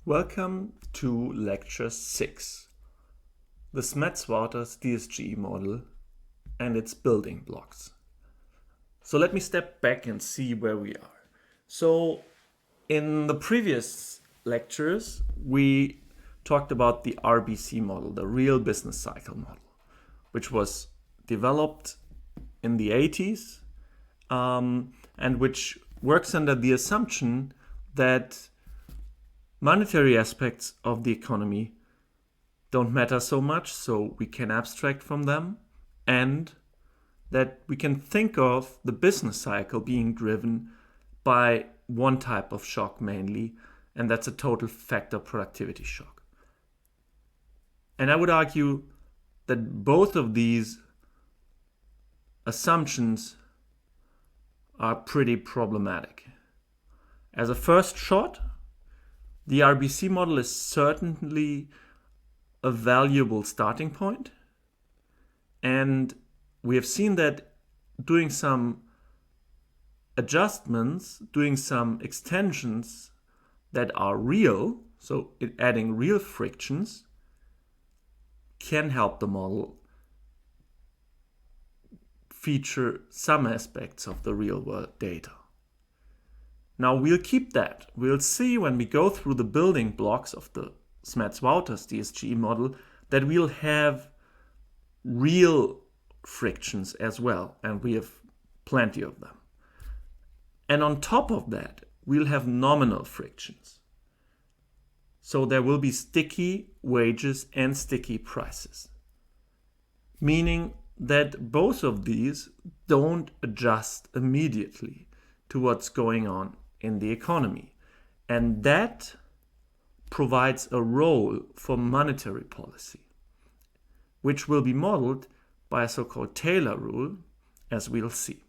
Welcome to Lecture 6, the Smets-Wouters DSGE model and its building blocks. So let me step back and see where we are. So in the previous lectures, we talked about the RBC model, the real business cycle model, which was developed in the 80s and which works under the assumption that monetary aspects of the economy don't matter so much, so we can abstract from them, and that we can think of the business cycle being driven by one type of shock mainly, and that's a total factor productivity shock. And I would argue that both of these assumptions are pretty problematic. As a first shot, the RBC model is certainly a valuable starting point, and we have seen that doing some adjustments, doing some extensions that are real, so adding real frictions, can help the model feature some aspects of the real world data. Now we'll keep that. We'll see when we go through the building blocks of the Smets-Wouters DSGE model that we'll have real frictions as well, and we have plenty of them. And on top of that, we'll have nominal frictions. So there will be sticky wages and sticky prices, meaning that both of these don't adjust immediately to what's going on in the economy. And that provides a role for monetary policy, which will be modeled by a so-called Taylor rule, as we'll see.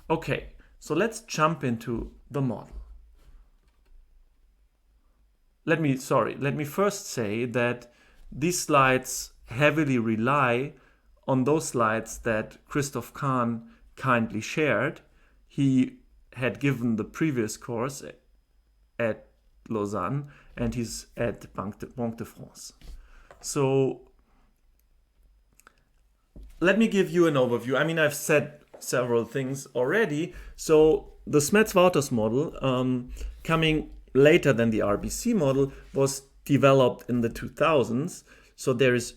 Okay, so let's jump into the model. Let me first say that these slides heavily rely on those slides that Christoph Kahn kindly shared. He had given the previous course at Lausanne, and he's at Banque de France. So let me give you an overview. I mean, I've said several things already. So the Smets-Wouters model, coming later than the RBC model, was developed in the 2000s. So there is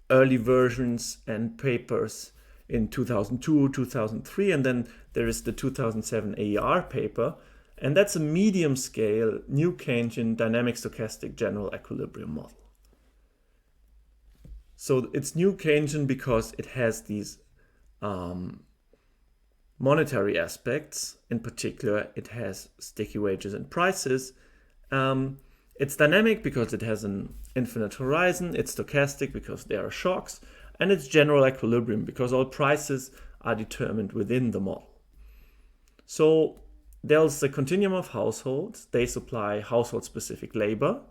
early versions and papers in 2002, 2003, and then there is the 2007 AER paper, and that's a medium-scale new Keynesian dynamic stochastic general equilibrium model. So it's new Keynesian because it has these monetary aspects. In particular, it has sticky wages and prices. It's dynamic because it has an infinite horizon. It's stochastic because there are shocks. And it's general equilibrium because all prices are determined within the model. So there's a continuum of households. They supply household-specific labor,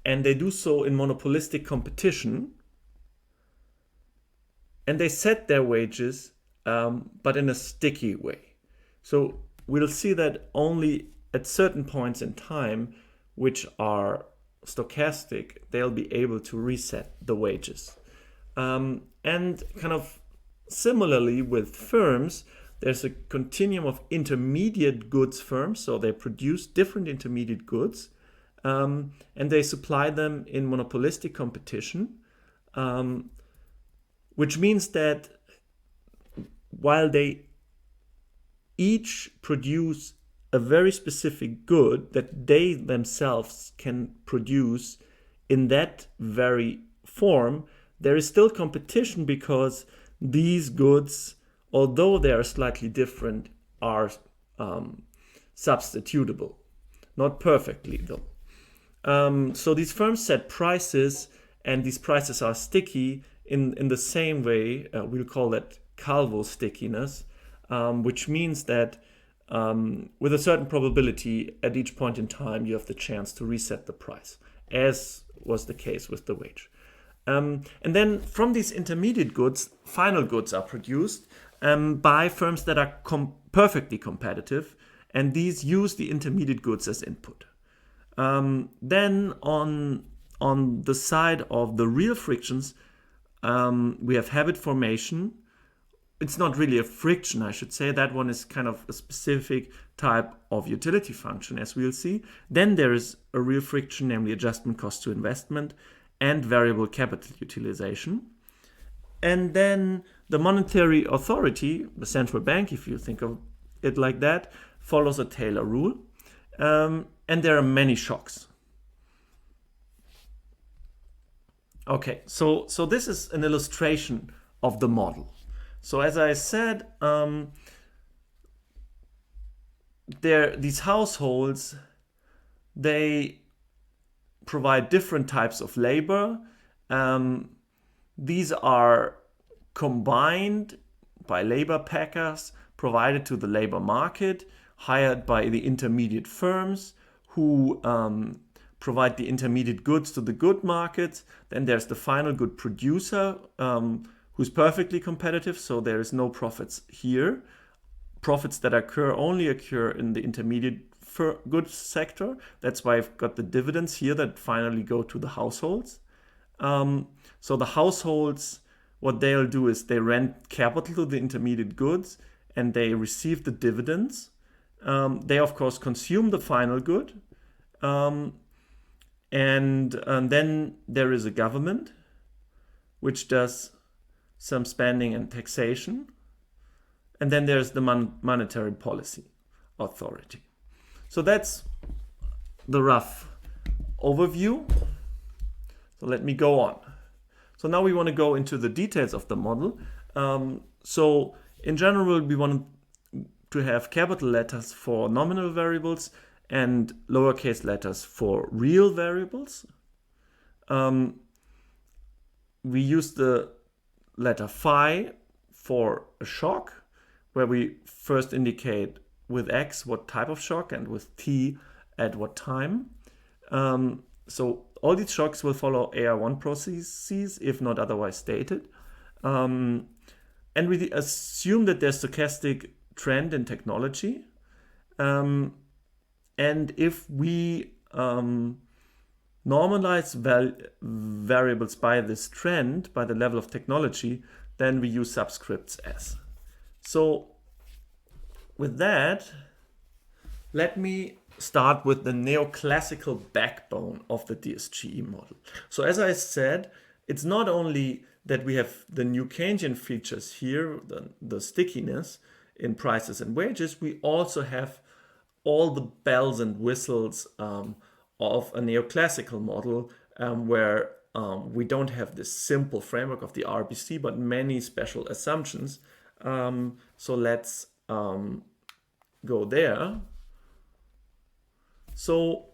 and they do so in monopolistic competition. And they set their wages, but in a sticky way. So we'll see that only at certain points in time, which are stochastic, they'll be able to reset the wages. And kind of similarly with firms, there's a continuum of intermediate goods firms. So they produce different intermediate goods, and they supply them in monopolistic competition, which means that while they each produce a very specific good that they themselves can produce in that very form, there is still competition because these goods, although they are slightly different, are substitutable. Not perfectly, though. So these firms set prices, and these prices are sticky in the same way. We'll call that Calvo stickiness, which means that with a certain probability, at each point in time, you have the chance to reset the price, as was the case with the wage. And then from these intermediate goods, final goods are produced by firms that are perfectly competitive, and these use the intermediate goods as input. Then on the side of the real frictions, we have habit formation. It's not really a friction, I should say. That one is kind of a specific type of utility function, as we'll see. Then there is a real friction, namely adjustment cost to investment and variable capital utilization. And then the monetary authority, the central bank, if you think of it like that, follows a Taylor rule. And there are many shocks. Okay, so this is an illustration of the model. So as I said, these households, they provide different types of labor. These are combined by labor packers provided to the labor market, hired by the intermediate firms who provide the intermediate goods to the good markets. Then there's the final good producer who's perfectly competitive, so there is no profits here. Profits that only occur in the intermediate goods sector. That's why I've got the dividends here that finally go to the households. So the households, what they'll do is they rent capital to the intermediate goods and they receive the dividends. They, of course, consume the final good. And then there is a government which does some spending and taxation. And then there's the monetary policy authority. So that's the rough overview. So let me go on. So now we want to go into the details of the model. So in general, we want to have capital letters for nominal variables and lowercase letters for real variables. We use the letter phi for a shock, where we first indicate with x what type of shock and with t at what time. So all these shocks will follow AR1 processes if not otherwise stated. And we assume that there's stochastic trend in technology. And if we normalize variables by this trend, by the level of technology, then we use subscripts S. So with that, let me start with the neoclassical backbone of the DSGE model. So as I said, it's not only that we have the new Keynesian features here, the stickiness in prices and wages, we also have all the bells and whistles of a neoclassical model where we don't have this simple framework of the RBC, but many special assumptions. So let's go there. So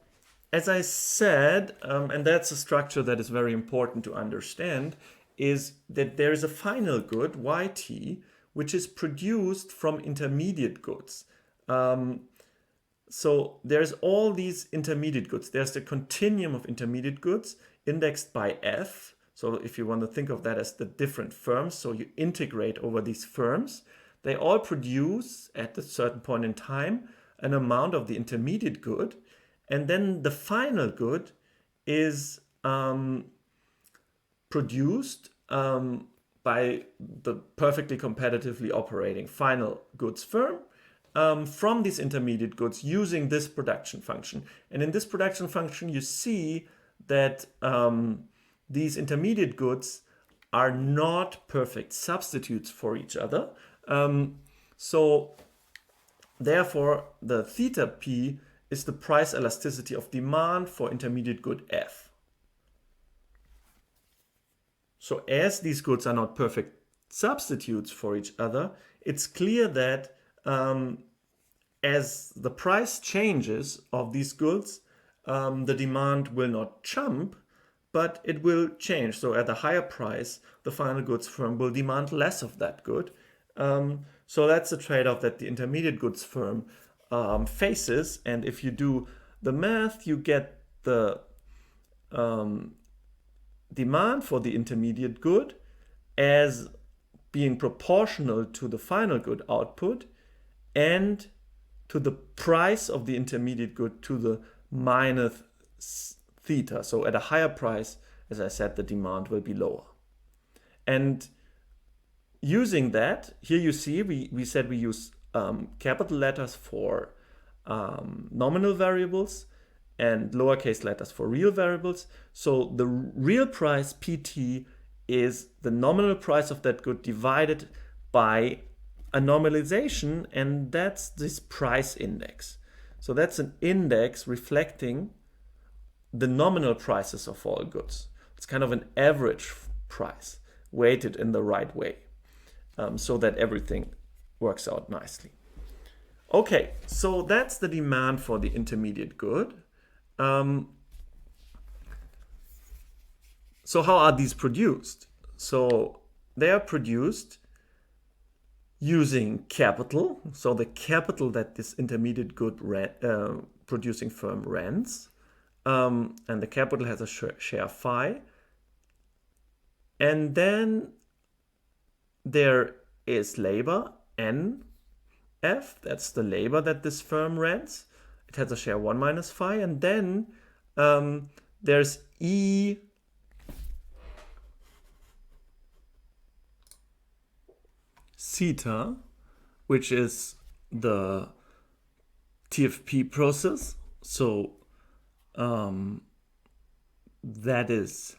as I said, and that's a structure that is very important to understand, is that there is a final good, YT, which is produced from intermediate goods. So there's all these intermediate goods. There's the continuum of intermediate goods indexed by F. So if you want to think of that as the different firms, so you integrate over these firms, they all produce at a certain point in time an amount of the intermediate good. And then the final good is produced by the perfectly competitively operating final goods firm from these intermediate goods using this production function. And in this production function, you see that these intermediate goods are not perfect substitutes for each other. So therefore, the theta p is the price elasticity of demand for intermediate good F. So as these goods are not perfect substitutes for each other, it's clear that as the price changes of these goods, the demand will not jump, but it will change. So at a higher price, the final goods firm will demand less of that good. So that's a trade-off that the intermediate goods firm faces. And if you do the math, you get the demand for the intermediate good as being proportional to the final good output and to the price of the intermediate good to the minus theta. So at a higher price, as I said, the demand will be lower. And using that, here you see we said we use capital letters for nominal variables and lowercase letters for real variables. So the real price PT is the nominal price of that good divided by a normalization, and that's this price index. So that's an index reflecting the nominal prices of all goods. It's kind of an average price weighted in the right way, so that everything works out nicely. Okay, so that's the demand for the intermediate good. So how are these produced? So they are produced using capital, so the capital that this intermediate good producing firm rents, and the capital has a share phi. And then there is labor, NF, that's the labor that this firm rents. It has a share 1 minus phi. And then there's E theta, which is the TFP process. So that is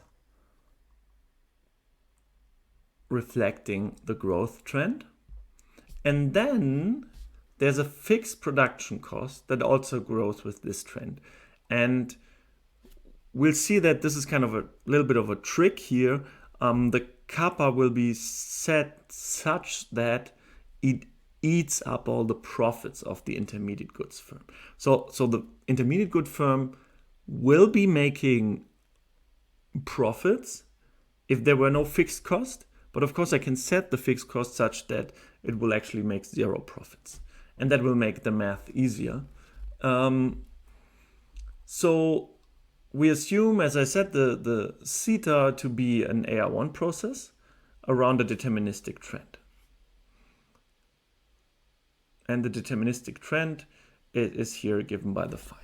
reflecting the growth trend. And then there's a fixed production cost that also grows with this trend. And we'll see that this is kind of a little bit of a trick here. The kappa will be set such that it eats up all the profits of the intermediate goods firm. So the intermediate good firm will be making profits if there were no fixed cost. But of course, I can set the fixed cost such that it will actually make 0 profits. And that will make the math easier. So we assume, as I said, the theta to be an AR1 process around a deterministic trend. And the deterministic trend is here given by the phi.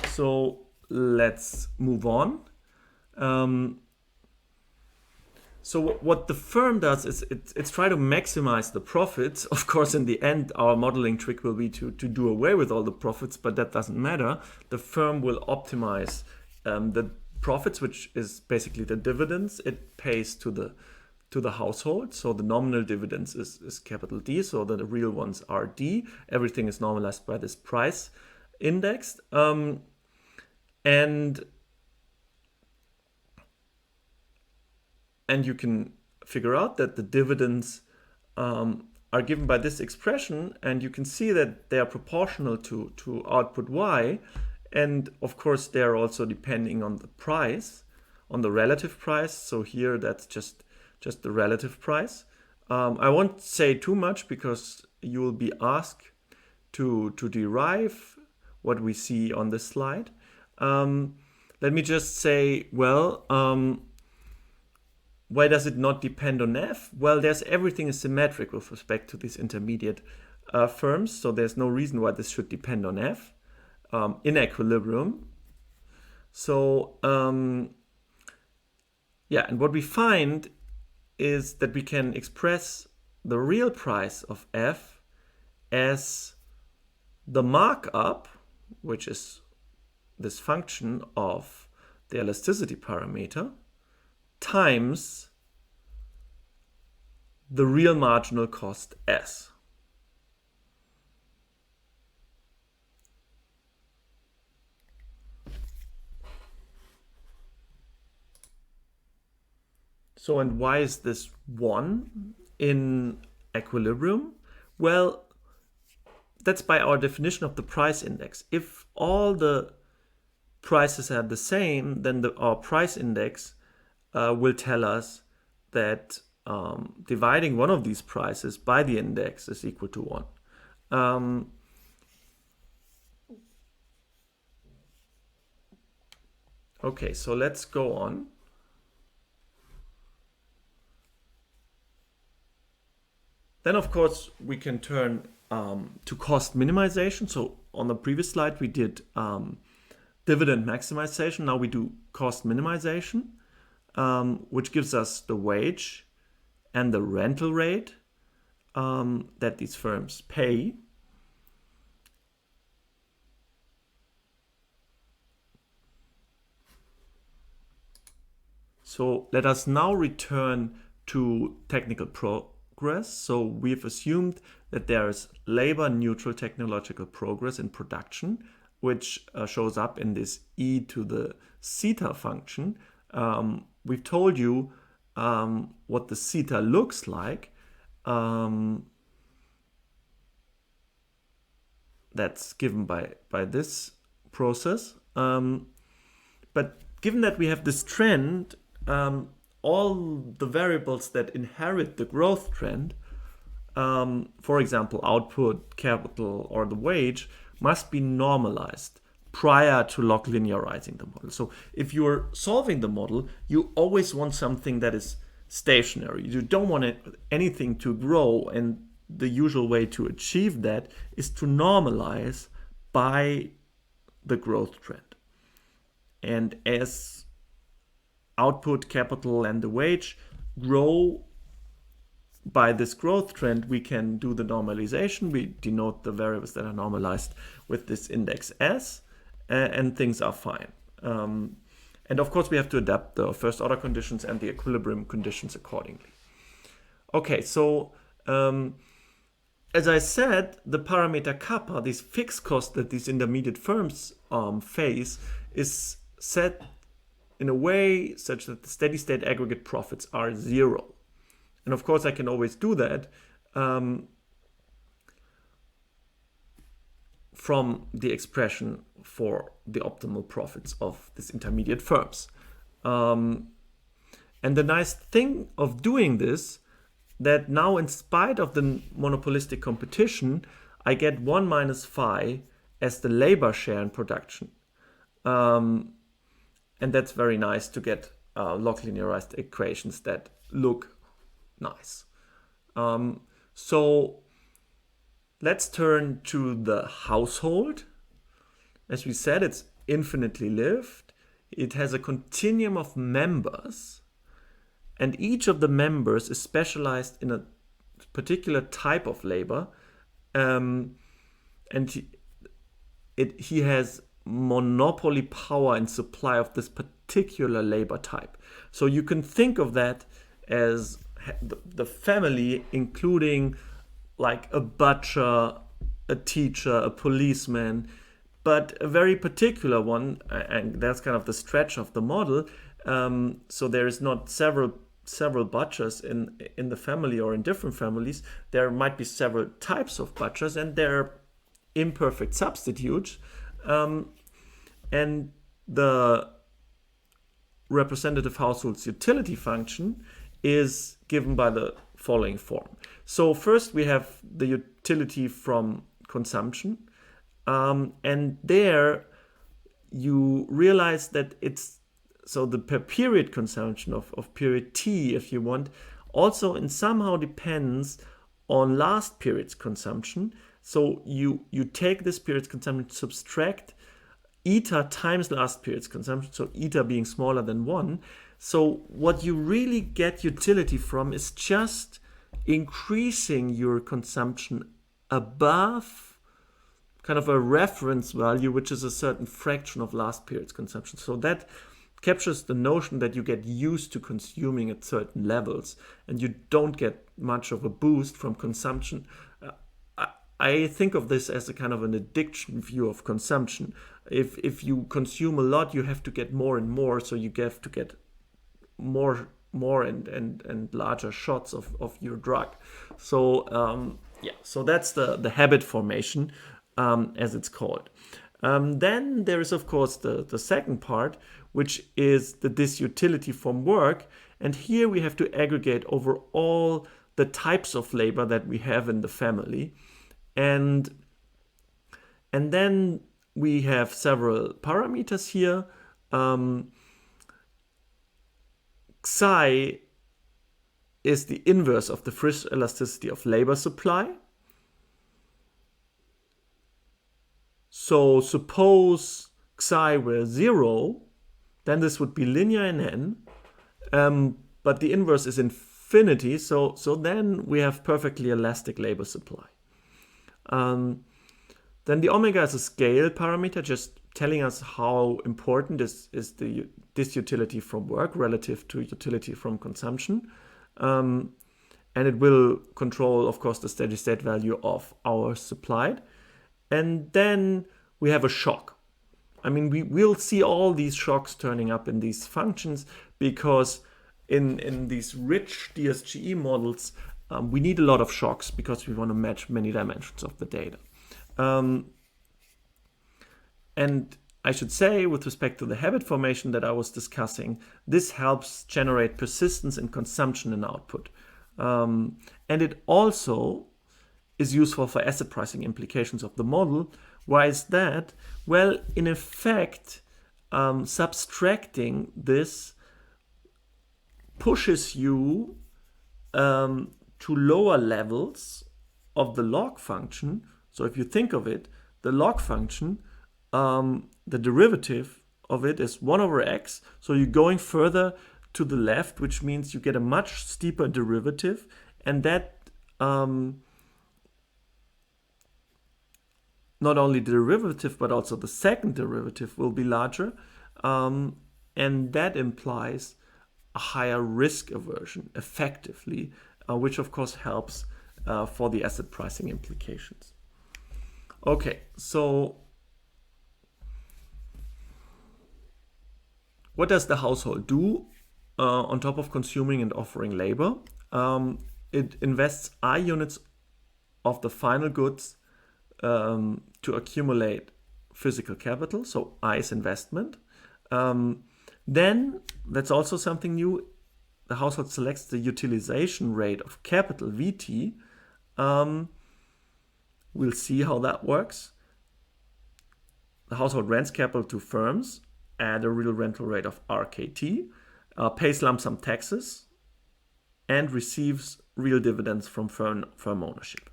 So let's move on. So what the firm does is it's try to maximize the profits. Of course, in the end, our modeling trick will be to do away with all the profits, but that doesn't matter. The firm will optimize the profits, which is basically the dividends it pays to the household. So the nominal dividends is capital D, so the real ones are D. Everything is normalized by this price index. And you can figure out that the dividends are given by this expression, and you can see that they are proportional to output Y. And of course, they're also depending on the price, on the relative price. So here, that's just the relative price. I won't say too much because you will be asked to derive what we see on this slide. Let me just say, well, why does it not depend on F? Well, everything is symmetric with respect to these intermediate firms, so there's no reason why this should depend on F in equilibrium. So yeah, and what we find is that we can express the real price of F as the markup, which is this function of the elasticity parameter, times the real marginal cost S. So, and why is this 1 in equilibrium? Well, that's by our definition of the price index. If all the prices are the same, then our price index will tell us that dividing one of these prices by the index is equal to 1. Okay, so let's go on. Then, of course, we can turn to cost minimization. So on the previous slide, we did dividend maximization. Now we do cost minimization, which gives us the wage and the rental rate that these firms pay. So let us now return to technical progress. So we've assumed that there is labor neutral technological progress in production, which shows up in this e to the zeta function. We've told you what the zeta looks like. That's given by this process. But given that we have this trend, all the variables that inherit the growth trend, for example, output, capital, or the wage, must be normalized prior to log linearizing the model. So if you're solving the model, you always want something that is stationary. You don't want anything to grow, and the usual way to achieve that is to normalize by the growth trend. And as output, capital, and the wage grow by this growth trend, we can do the normalization. We denote the variables that are normalized with this index S, and things are fine. And of course, we have to adapt the first order conditions and the equilibrium conditions accordingly. Okay, so as I said, the parameter kappa, this fixed cost that these intermediate firms face, is set in a way such that the steady state aggregate profits are 0. And of course, I can always do that from the expression for the optimal profits of these intermediate firms. And the nice thing of doing this, that now in spite of the monopolistic competition, I get 1 minus phi as the labor share in production. And that's very nice to get log linearized equations that look nice. So let's turn to the household. As we said, it's infinitely lived. It has a continuum of members, and each of the members is specialized in a particular type of labor, and he has monopoly power and supply of this particular labor type. So you can think of that as the family, including like a butcher, a teacher, a policeman, but a very particular one, and that's kind of the stretch of the model. So there is not several butchers in the family or in different families. There might be several types of butchers, and they're imperfect substitutes. And the representative household's utility function is given by the following form. So first we have the utility from consumption, and there you realize that it's so the per period consumption of period t, if you want, also in somehow depends on last period's consumption. So you take this period's consumption, subtract eta times last period's consumption, so eta being smaller than 1. So what you really get utility from is just increasing your consumption above kind of a reference value, which is a certain fraction of last period's consumption. So that captures the notion that you get used to consuming at certain levels, and you don't get much of a boost from consumption. I think of this as a kind of an addiction view of consumption. If you consume a lot, you have to get more and more, so you have to get more and larger shots of your drug. So so that's the habit formation, as it's called. Then there is, of course, the second part, which is the disutility from work. And here we have to aggregate over all the types of labor that we have in the family. And then we have several parameters here. Psi is the inverse of the Frisch elasticity of labor supply. So suppose xi were 0, then this would be linear in n, but the inverse is infinity, so then we have perfectly elastic labor supply. Then the omega is a scale parameter, just telling us how important is this utility from work relative to utility from consumption. And it will control, of course, the steady state value of hours supplied. And then we have a shock. I mean, we will see all these shocks turning up in these functions because in these rich DSGE models, we need a lot of shocks because we want to match many dimensions of the data. And I should say, with respect to the habit formation that I was discussing, this helps generate persistence in consumption and output. And it also is useful for asset pricing implications of the model. Why is that? Well, in effect, subtracting this pushes you to lower levels of the log function. So if you think of it, the log function, the derivative of it is 1 over x. So you're going further to the left, which means you get a much steeper derivative, and that not only the derivative, but also the second derivative will be larger. And that implies a higher risk aversion, effectively, which of course helps for the asset pricing implications. Okay, so what does the household do on top of consuming and offering labor? It invests I units of the final goods to accumulate physical capital, so I is investment. Then, that's also something new, the household selects the utilization rate of capital, VT. We'll see how that works. The household rents capital to firms at a real rental rate of RKT, pays lump sum taxes, and receives real dividends from firm ownership.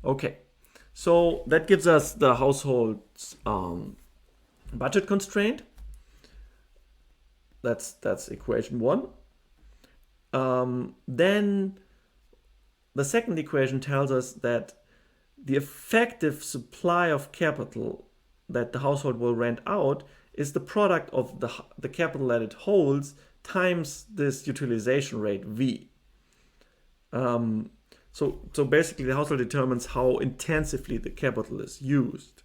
Okay, so that gives us the household's budget constraint. That's equation 1. Then the second equation tells us that the effective supply of capital that the household will rent out is the product of the capital that it holds times this utilization rate V. So basically the household determines how intensively the capital is used.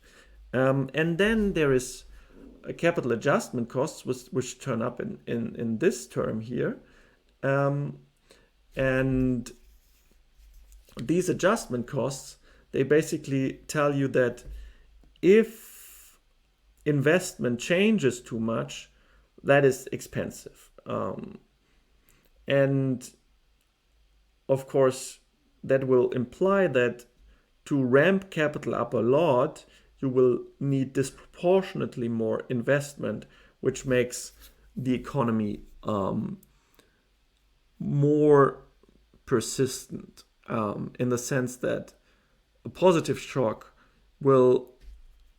And then there is a capital adjustment costs which turn up in this term here. And these adjustment costs, they basically tell you that if investment changes too much, that is expensive. And of course, that will imply that to ramp capital up a lot, you will need disproportionately more investment, which makes the economy more persistent in the sense that a positive shock will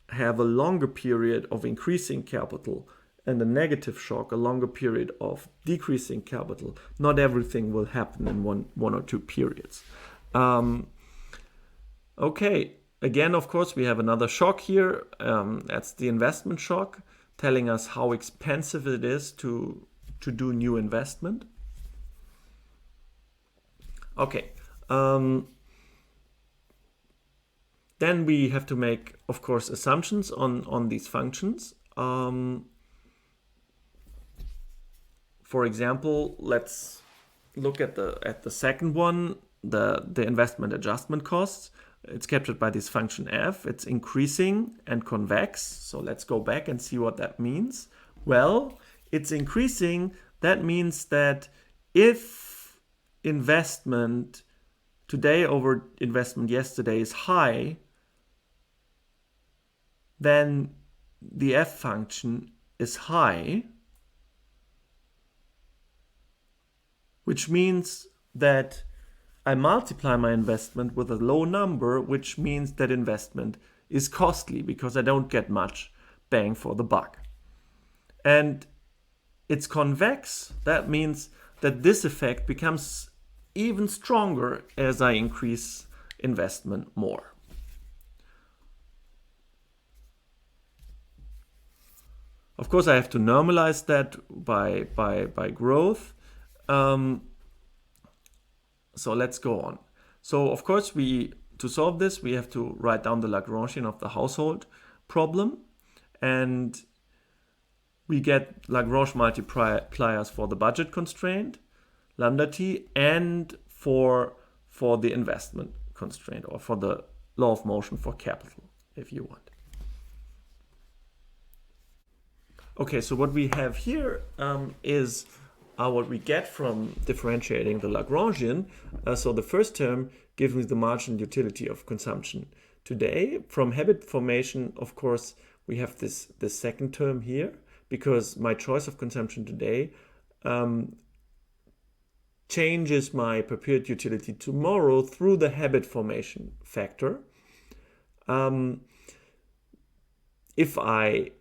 have a longer period of increasing capital and a negative shock, a longer period of decreasing capital. Not everything will happen in one or two periods. Okay, again, of course, we have another shock here. That's the investment shock, telling us how expensive it is to do new investment. Okay. Then we have to make, of course, assumptions on these functions. For example, let's look at the second one, the investment adjustment costs. It's captured by this function f. It's increasing and convex. So let's go back and see what that means. Well, it's increasing. That means that if investment today over investment yesterday is high, then the f function is high, which means that I multiply my investment with a low number, which means that investment is costly because I don't get much bang for the buck. And it's convex. That means that this effect becomes even stronger as I increase investment more. Of course, I have to normalize that by growth. So let's go on. So of course, to solve this, we have to write down the Lagrangian of the household problem. And we get Lagrange multipliers for the budget constraint, lambda t, and for the investment constraint, or for the law of motion for capital, if you want. Okay, so what we have here is what we get from differentiating the Lagrangian. So the first term gives me the marginal utility of consumption today. From habit formation, of course, we have this second term here, because my choice of consumption today changes my prepared utility tomorrow through the habit formation factor. If I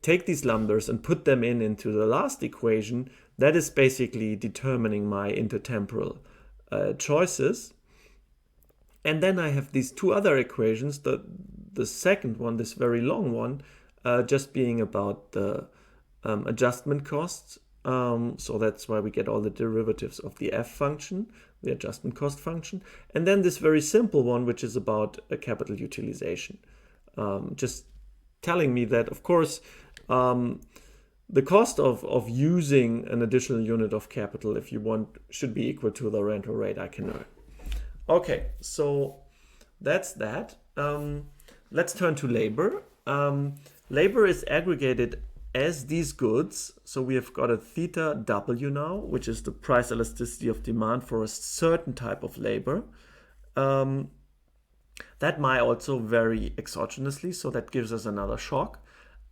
take these lambdas and put them into the last equation, that is basically determining my intertemporal choices. And then I have these two other equations, the second one, this very long one, just being about the adjustment costs. So that's why we get all the derivatives of the f function, the adjustment cost function. And then this very simple one, which is about a capital utilization. Just telling me that, of course, the cost of using an additional unit of capital, if you want, should be equal to the rental rate I can earn. Okay, so that's that. Let's turn to labor. Labor is aggregated as these goods. So we have got a theta W now, which is the price elasticity of demand for a certain type of labor. That might also vary exogenously, so that gives us another shock.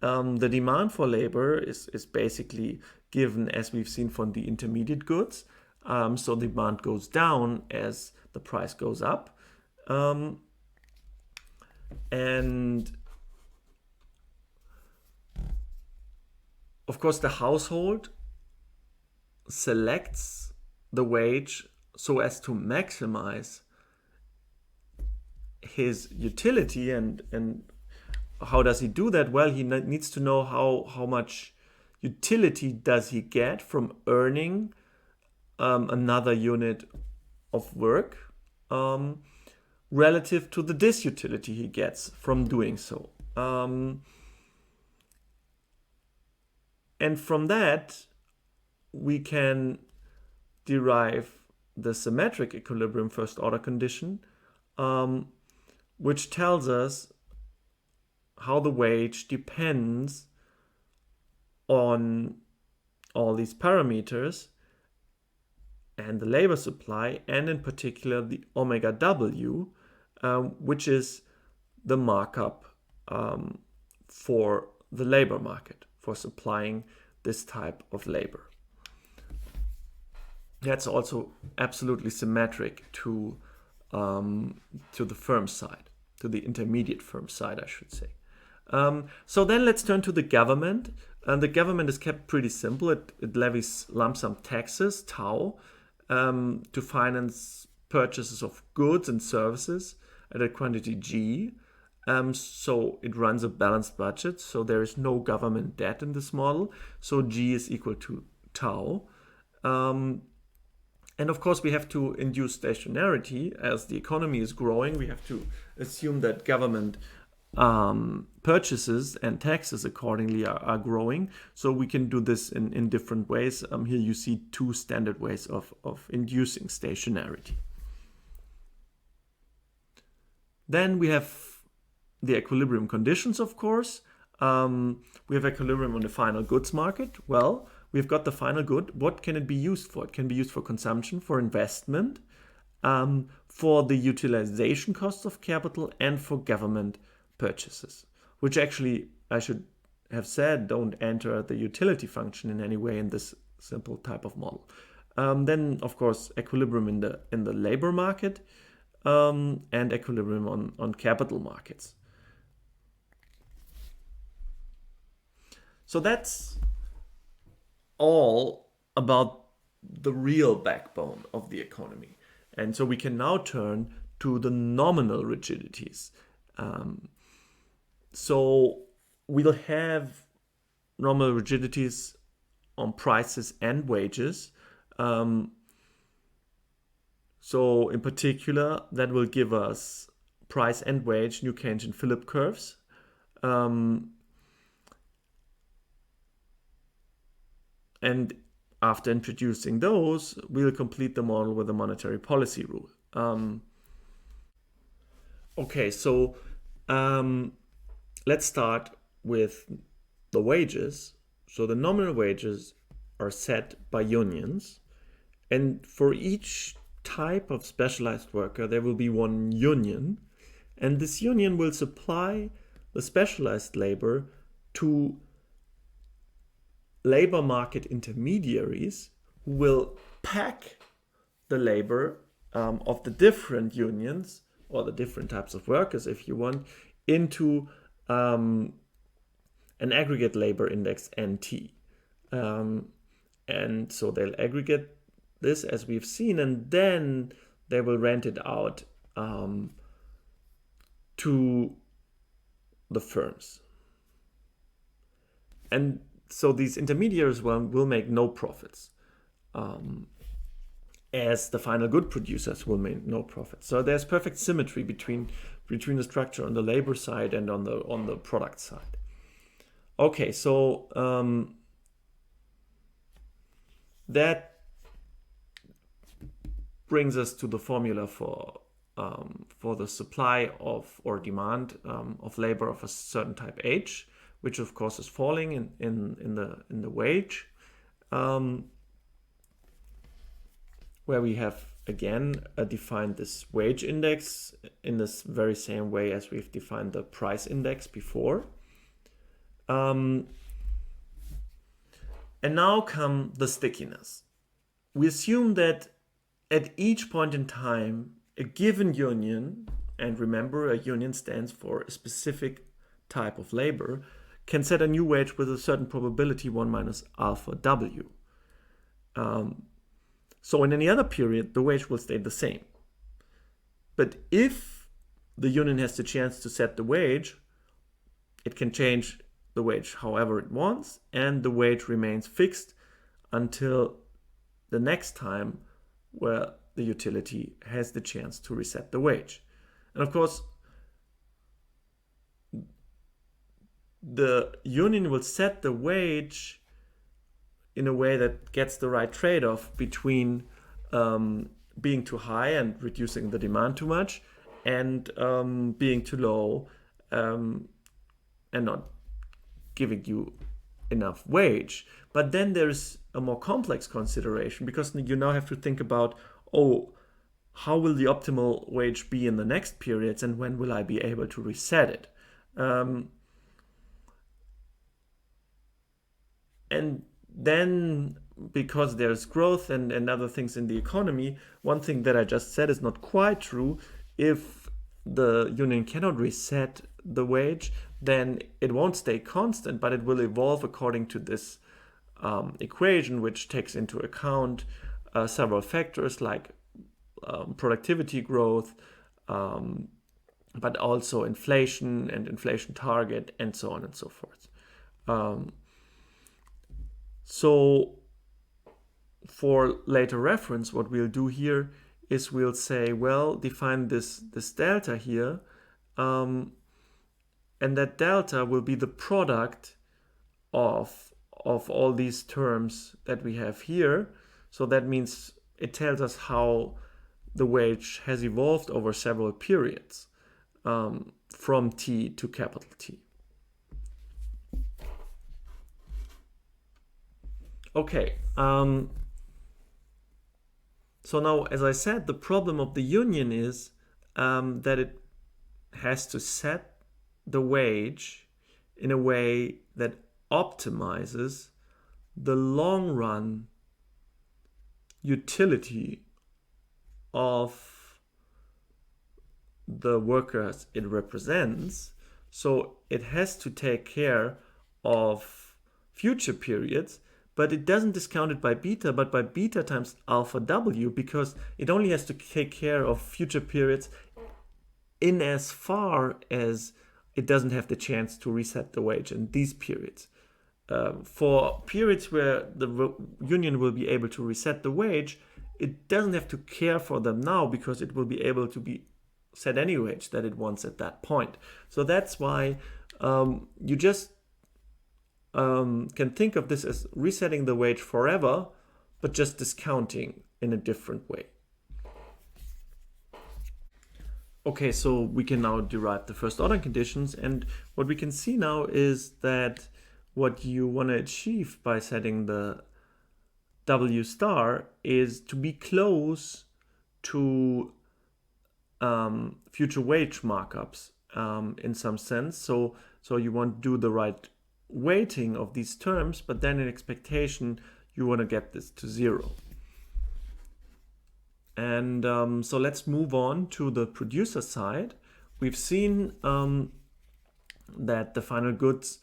The demand for labor is basically given, as we've seen, from the intermediate goods. So the demand goes down as the price goes up. And of course, the household selects the wage so as to maximize his utility. And how does he do that? Well, he needs to know how much utility does he get from earning another unit of work relative to the disutility he gets from doing so. And from that, we can derive the symmetric equilibrium first order condition, which tells us how the wage depends on all these parameters and the labor supply, and in particular the omega W, which is the markup for the labor market, for supplying this type of labor. That's also absolutely symmetric to the firm side, to the intermediate firm side, I should say. So then let's turn to the government. The government is kept pretty simple. It levies lump sum taxes, tau, to finance purchases of goods and services at a quantity G. So it runs a balanced budget. So there is no government debt in this model. So G is equal to tau. And of course, we have to induce stationarity. As the economy is growing, we have to assume that government purchases and taxes accordingly are growing. So we can do this in different ways. Here you see two standard ways of inducing stationarity. Then we have the equilibrium conditions, of course. We have equilibrium on the final goods market. Well, we've got the final good. What can it be used for? It can be used for consumption, for investment, for the utilization costs of capital, and for government purchases, which actually, I should have said, don't enter the utility function in any way in this simple type of model. Then, of course, equilibrium in the labor market, and equilibrium on capital markets. So that's all about the real backbone of the economy. And so we can now turn to the nominal rigidities. So we'll have nominal rigidities on prices and wages. So in particular, that will give us price and wage New Keynesian Philip curves. And after introducing those, we'll complete the model with a monetary policy rule. Okay, so let's start with the wages. So the nominal wages are set by unions, and for each type of specialized worker, there will be one union, and this union will supply the specialized labor to labor market intermediaries who will pack the labor of the different unions or the different types of workers, if you want, into an aggregate labor index NT. And so they'll aggregate this as we've seen, and then they will rent it out to the firms. And so these intermediaries will make no profits, as the final good producers will make no profits. So there's perfect symmetry between the structure on the labor side and on the product side. Okay, so that brings us to the formula for the supply of or demand of labor of a certain type H, which of course is falling in the wage, where we have again defined this wage index in this very same way as we've defined the price index before. And now come the stickiness. We assume that at each point in time, a given union, and remember, a union stands for a specific type of labor, can set a new wage with a certain probability 1 minus alpha W. So in any other period, the wage will stay the same. But if the union has the chance to set the wage, it can change the wage however it wants, and the wage remains fixed until the next time where the utility has the chance to reset the wage. And of course, the union will set the wage in a way that gets the right trade-off between being too high and reducing the demand too much, and being too low and not giving you enough wage. But then there's a more complex consideration, because you now have to think about, how will the optimal wage be in the next periods, and when will I be able to reset it? And then, because there's growth and other things in the economy, one thing that I just said is not quite true. If the union cannot reset the wage, then it won't stay constant, but it will evolve according to this equation, which takes into account several factors like productivity growth, but also inflation and inflation target, and so on and so forth. So for later reference, what we'll do here is we'll say, well, define this delta here, and that delta will be the product of all these terms that we have here. So that means it tells us how the wage has evolved over several periods, from T to capital T. Okay, so now, as I said, the problem of the union is that it has to set the wage in a way that optimizes the long run utility of the workers it represents. So it has to take care of future periods, but it doesn't discount it by beta, but by beta times alpha w, because it only has to take care of future periods in as far as it doesn't have the chance to reset the wage in these periods. For periods where the union will be able to reset the wage, it doesn't have to care for them now because it will be able to be set any wage that it wants at that point. So that's why you just can think of this as resetting the wage forever, but just discounting in a different way. Okay, so we can now derive the first order conditions, and what we can see now is that what you want to achieve by setting the W star is to be close to future wage markups in some sense. So you want to do the right weighting of these terms, but then in expectation you want to get this to 0. And so let's move on to the producer side. We've seen that the final goods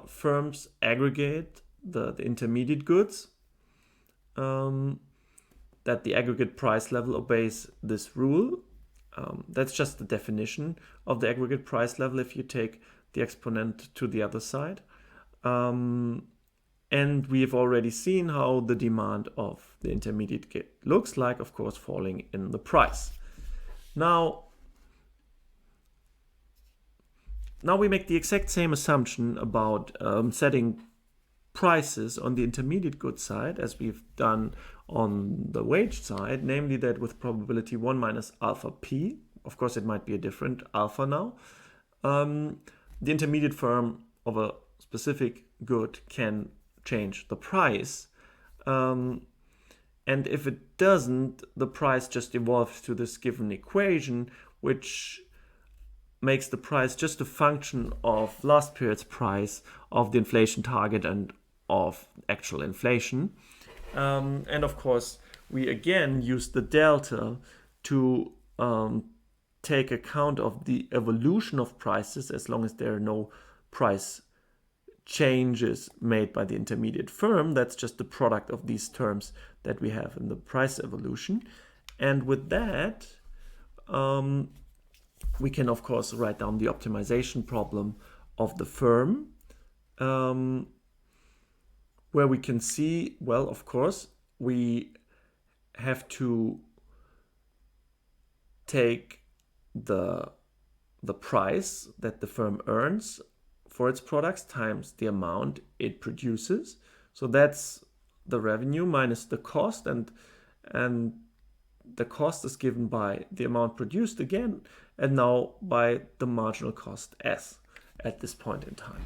firms aggregate the intermediate goods, that the aggregate price level obeys this rule. That's just the definition of the aggregate price level if you take the exponent to the other side. And we have already seen how the demand of the intermediate good looks like, of course, falling in the price. Now we make the exact same assumption about setting prices on the intermediate good side as we've done on the wage side, namely that with probability 1 minus alpha p, of course it might be a different alpha now, the intermediate firm of a specific good can change the price. And if it doesn't, the price just evolves to this given equation, which makes the price just a function of last period's price, of the inflation target, and of actual inflation. And of course, we again use the delta to take account of the evolution of prices as long as there are no price changes made by the intermediate firm. That's just the product of these terms that we have in the price evolution. And with that, we can of course write down the optimization problem of the firm, where we can see, well, of course, we have to take the price that the firm earns for its products times the amount it produces. So that's the revenue minus the cost, and the cost is given by the amount produced again, and now by the marginal cost S at this point in time.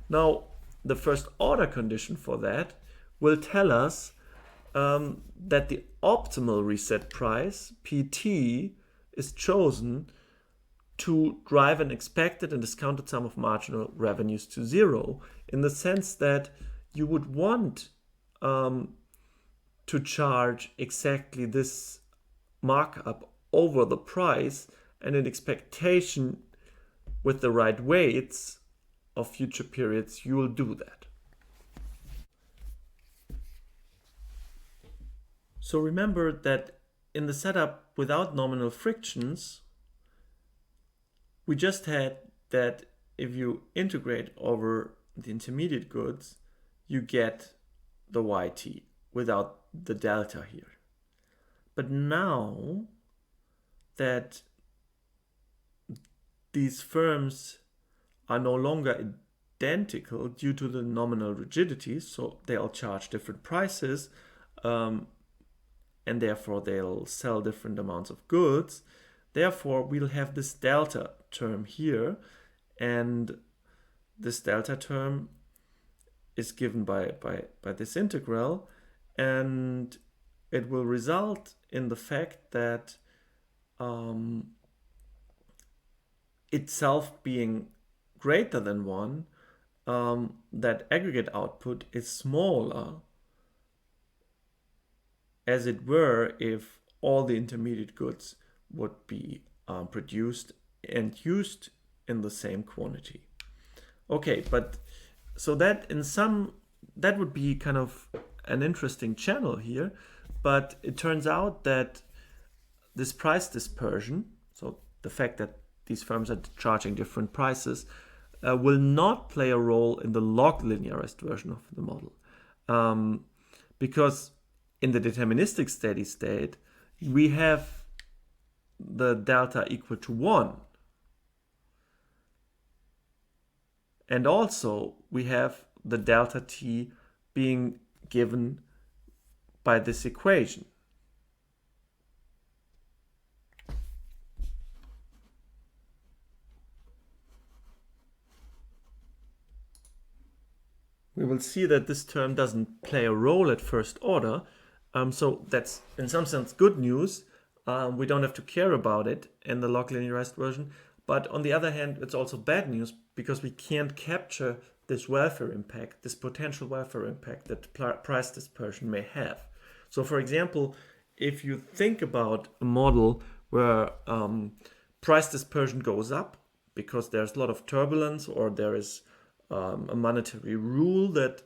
Now, the first order condition for that will tell us that the optimal reset price, PT, is chosen to drive an expected and discounted sum of marginal revenues to 0, in the sense that you would want to charge exactly this markup over the price, and in expectation with the right weights of future periods, you will do that. So remember that in the setup without nominal frictions, we just had that if you integrate over the intermediate goods, you get the YT without the delta here. But now that these firms are no longer identical due to the nominal rigidity, so they all charge different prices, and therefore they'll sell different amounts of goods. Therefore, we'll have this delta term here, and this delta term is given by this integral, and it will result in the fact that itself being greater than 1, that aggregate output is smaller, as it were if all the intermediate goods would be produced and used in the same quantity. Okay, but so that that would be kind of an interesting channel here, but it turns out that this price dispersion, so the fact that these firms are charging different prices, will not play a role in the log linearized version of the model. Because in the deterministic steady state, we have the delta equal to 1. And also we have the delta t being given by this equation. We will see that this term doesn't play a role at first order. So that's in some sense good news. We don't have to care about it in the log linearized version. But on the other hand, it's also bad news because we can't capture this welfare impact, this potential welfare impact that price dispersion may have. So for example, if you think about a model where price dispersion goes up because there's a lot of turbulence, or there is a monetary rule that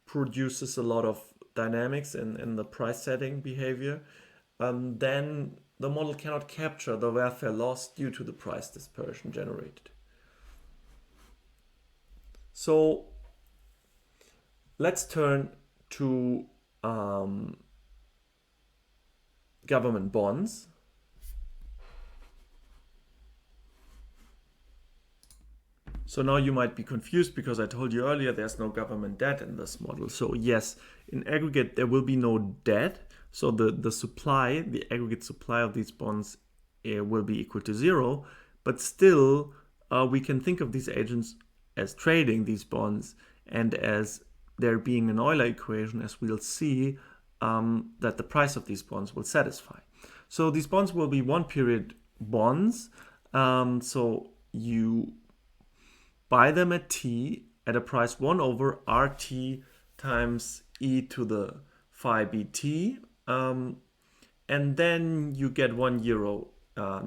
produces a lot of dynamics in the price setting behavior, then the model cannot capture the welfare loss due to the price dispersion generated. So let's turn to government bonds. So now you might be confused because I told you earlier there's no government debt in this model. So yes, in aggregate there will be no debt. So the supply, the aggregate supply of these bonds will be equal to 0. But still, we can think of these agents as trading these bonds and as there being an Euler equation, as we'll see, that the price of these bonds will satisfy. So these bonds will be one-period bonds. So you buy them at t at a price 1 over RT times e to the phi bt, and then you get €1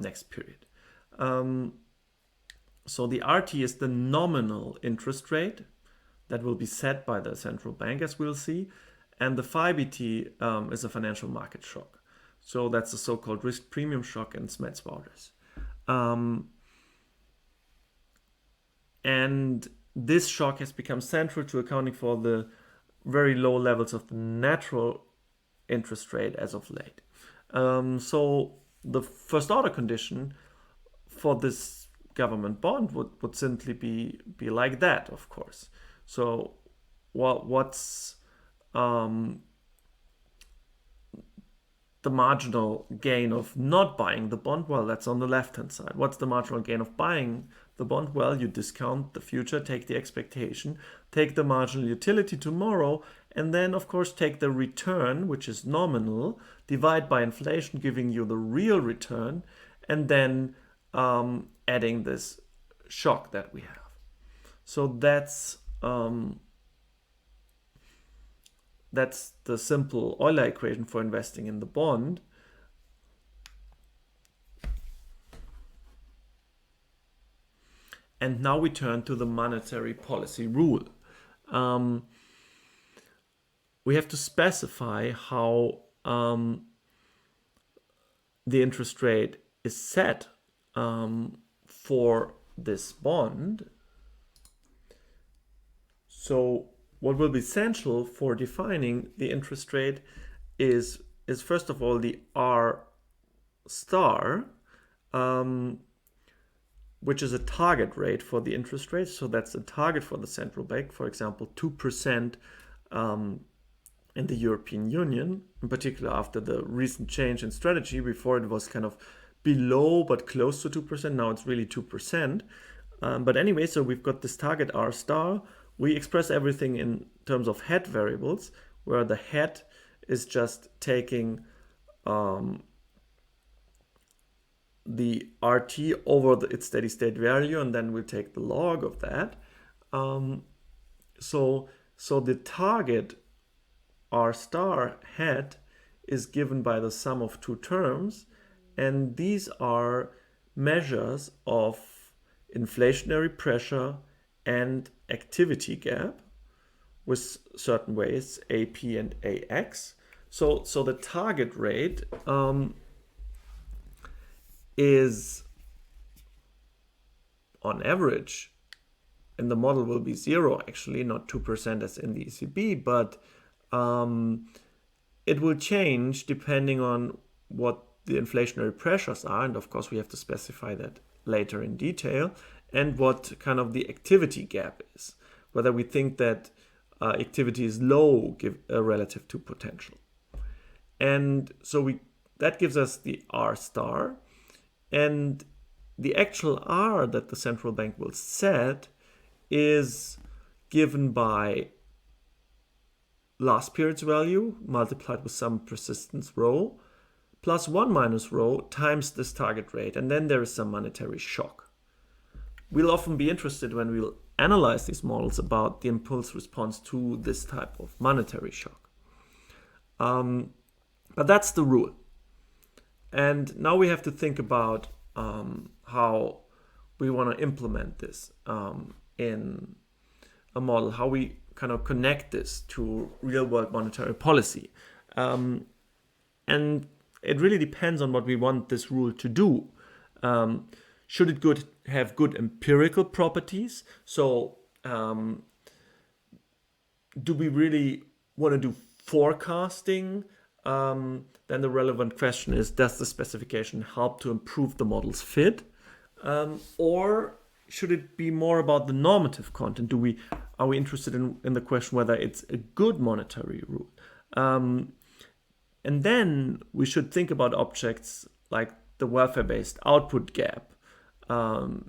next period. So the RT is the nominal interest rate that will be set by the central bank, as we'll see, and the phi bt is a financial market shock. So that's the so-called risk premium shock in Smets-Wouters. And this shock has become central to accounting for the very low levels of the natural interest rate as of late. So the first order condition for this government bond would simply be like that, of course. So what's the marginal gain of not buying the bond? Well, that's on the left-hand side. What's the marginal gain of buying the bond? Well, you discount the future, take the expectation, take the marginal utility tomorrow, and then, of course, take the return, which is nominal, divide by inflation, giving you the real return, and then adding this shock that we have. So that's the simple Euler equation for investing in the bond. And now we turn to the monetary policy rule. We have to specify how the interest rate is set for this bond. So what will be essential for defining the interest rate is first of all the R star, which is a target rate for the interest rate. So that's a target for the central bank, for example, 2% in the European Union, in particular after the recent change in strategy. Before it was kind of below but close to 2%, now it's really 2%. But anyway, so we've got this target R star. We express everything in terms of head variables, where the head is just taking the RT over its steady state value, and then we'll take the log of that. So the target R star head is given by the sum of two terms, and these are measures of inflationary pressure and activity gap with certain weights, AP and AX. So the target rate is on average in the model will be 0, actually, not 2% as in the ECB, but it will change depending on what the inflationary pressures are, and of course we have to specify that later in detail, and what kind of the activity gap is, whether we think that activity is low relative to potential. And so that gives us the R star, and the actual R that the central bank will set is given by last period's value multiplied with some persistence rho plus 1 minus rho times this target rate, and then there is some monetary shock. We'll often be interested when we'll analyze these models about the impulse response to this type of monetary shock. But that's the rule. And now we have to think about how we want to implement this in a model, how we kind of connect this to real-world monetary policy. And it really depends on what we want this rule to do. Should it have good empirical properties? So do we really want to do forecasting? Then the relevant question is, does the specification help to improve the model's fit? Or should it be more about the normative content? Are we interested in the question whether it's a good monetary rule? And then we should think about objects like the welfare-based output gap.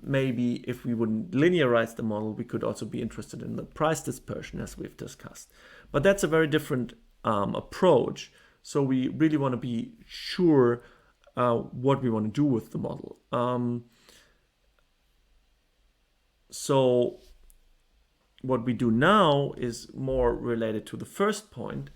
Maybe if we wouldn't linearize the model, we could also be interested in the price dispersion, as we've discussed. But that's a very different approach. So we really want to be sure what we want to do with the model. So what we do now is more related to the first point,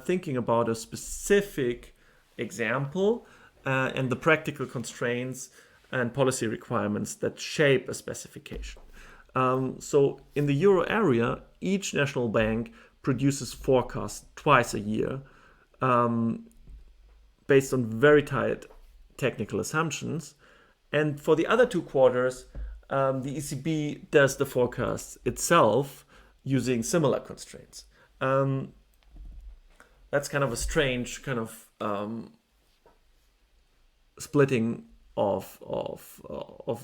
thinking about a specific example and the practical constraints and policy requirements that shape a specification. So in the euro area, each national bank produces forecasts twice a year based on very tight technical assumptions. And for the other 2 quarters, the ECB does the forecast itself using similar constraints. That's kind of a strange kind of splitting of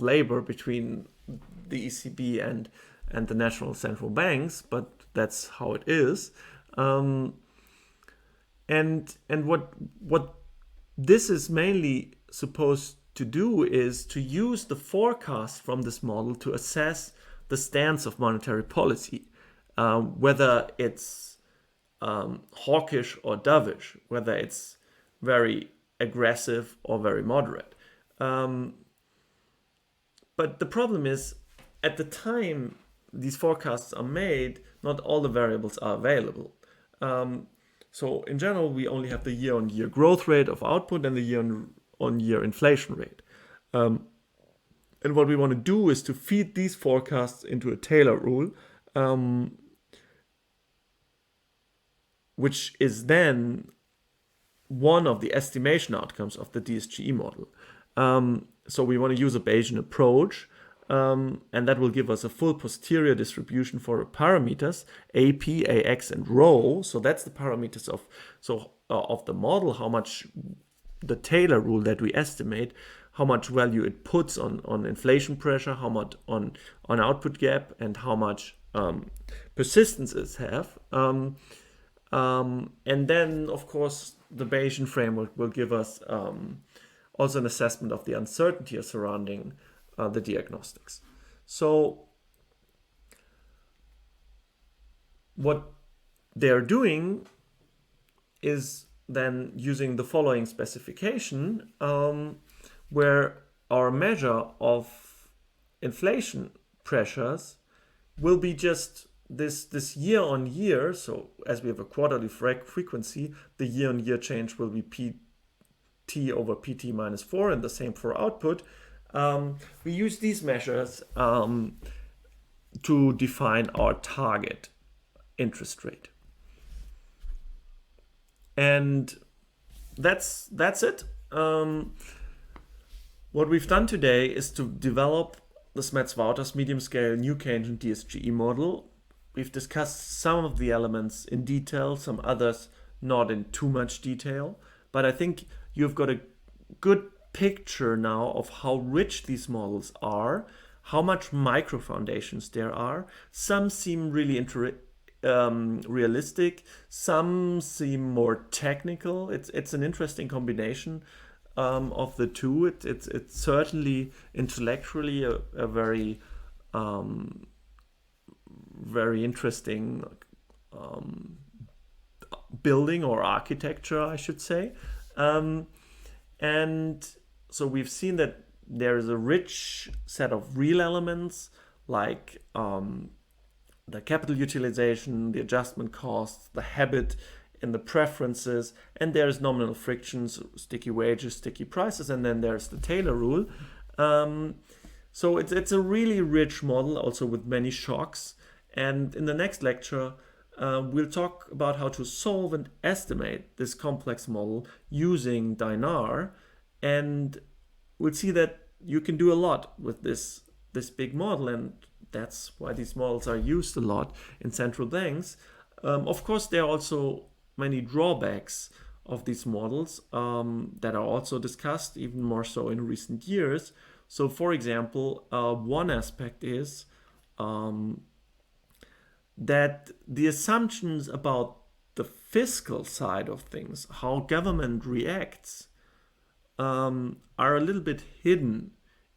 labor between the ECB and the national central banks, but that's how it is. And what this is mainly supposed to do is to use the forecast from this model to assess the stance of monetary policy, whether it's hawkish or dovish, whether it's very aggressive or very moderate. But the problem is, at the time these forecasts are made, not all the variables are available. So in general, we only have the year-on-year growth rate of output and the year-on-year inflation rate. And what we want to do is to feed these forecasts into a Taylor rule, which is then one of the estimation outcomes of the DSGE model. So we want to use a Bayesian approach, and that will give us a full posterior distribution for parameters, AP, AX, and rho. So that's the parameters of the model, how much the Taylor rule that we estimate, how much value it puts on inflation pressure, how much on output gap, and how much persistences have. And then, of course, the Bayesian framework will give us also an assessment of the uncertainty surrounding the diagnostics. So what they're doing is then using the following specification, where our measure of inflation pressures will be just this year on year. So as we have a quarterly frequency, the year on year change will be PT over PT minus 4, and the same for output. We use these measures to define our target interest rate. And that's it. What we've done today is to develop the Smets-Wouters medium-scale new Keynesian DSGE model. We've discussed some of the elements in detail, some others not in too much detail, but I think you've got a good picture now of how rich these models are, how much micro foundations there are. Some seem really realistic, some seem more technical. It's an interesting combination of the two. It's certainly intellectually a very very interesting building or architecture, I should say. And so we've seen that there is a rich set of real elements like the capital utilization, the adjustment costs, the habit and the preferences, and there's nominal frictions, sticky wages, sticky prices, and then there's the Taylor rule. So it's a really rich model, also with many shocks. And in the next lecture, we'll talk about how to solve and estimate this complex model using Dynar, and we'll see that you can do a lot with this big model, and that's why these models are used a lot in central banks. Of course, there are also many drawbacks of these models that are also discussed, even more so in recent years. So, for example, one aspect is that the assumptions about the fiscal side of things, how government reacts, are a little bit hidden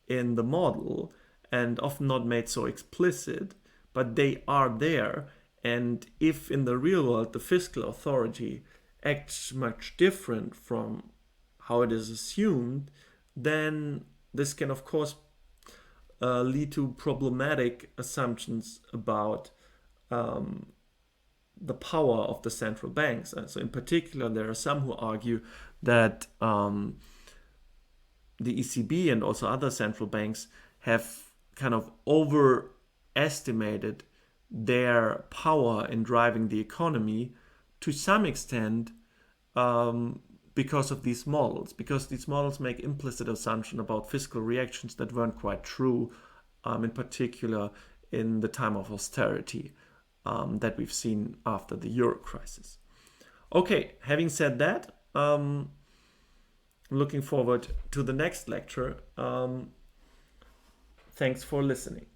in the model and often not made so explicit, but they are there. And if in the real world the fiscal authority acts much different from how it is assumed, then this can of course lead to problematic assumptions about the power of the central banks. And so in particular, there are some who argue that the ECB and also other central banks have kind of overestimated their power in driving the economy to some extent because of these models, because these models make implicit assumption about fiscal reactions that weren't quite true, in particular in the time of austerity that we've seen after the euro crisis. Okay, having said that, I'm looking forward to the next lecture. Thanks for listening.